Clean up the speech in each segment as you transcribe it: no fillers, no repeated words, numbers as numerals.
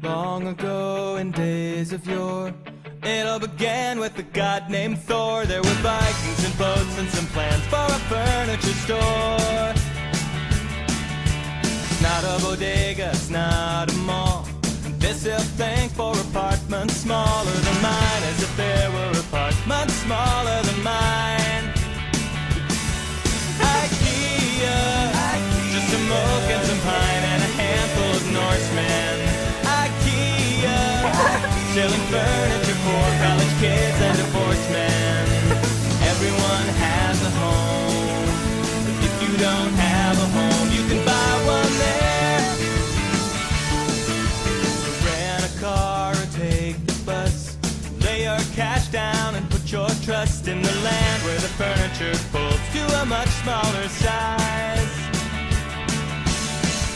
Long ago in days of yore, it all began with a god named Thor. There were Vikings and boats and some plans for a furniture store. It's not a bodega, it's not a mall. This hill thinks for apartments smaller than mine, as if there were apartments smaller than mine. Ikea, just some oak and some pine and a handful of Norsemen. Ikea, selling furniture for college kids and divorced men. Everyone has a home, but if you don't have a home, you can buy one there. Rent a car or take the bus, lay your cash down and put your trust in the land where the furniture folds to a much smaller size.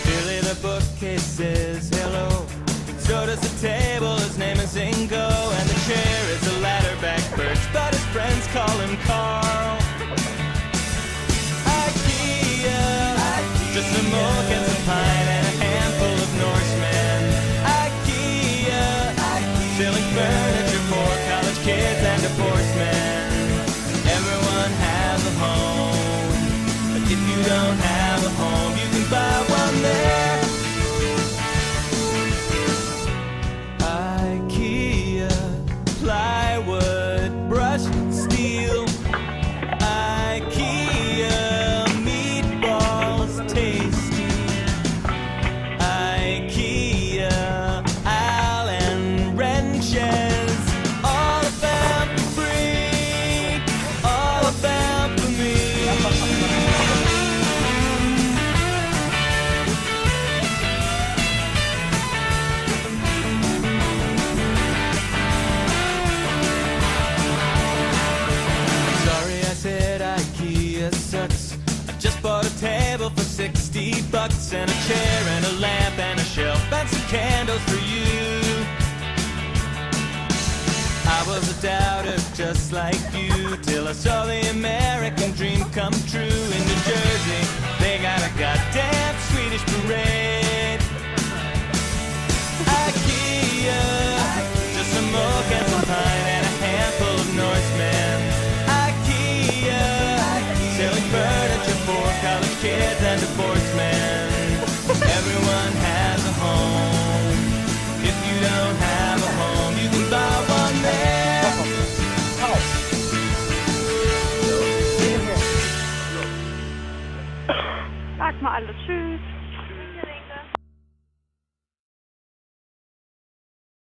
Billy the bookcase says hello, so does the table, his name is Ingo, and the chair is a ladder-back perch, but his friends call him Carl. Ikea, just some oak and some pine and a handful of Norsemen. Ikea, selling furniture for college kids and divorced men. Everyone has a home, but if you don't have a home, you can buy one there. Ikea, plywood, brushed steel. Ikea, meatballs tasty. Ikea, Allen wrenches. All of them free, all of them for me. Sorry, I said Ikea sucks. I just bought a table for $60 and a chair and a lamp and a shelf and some candles for you. I was a doubter just like you till I saw the American dream come true in New Jersey.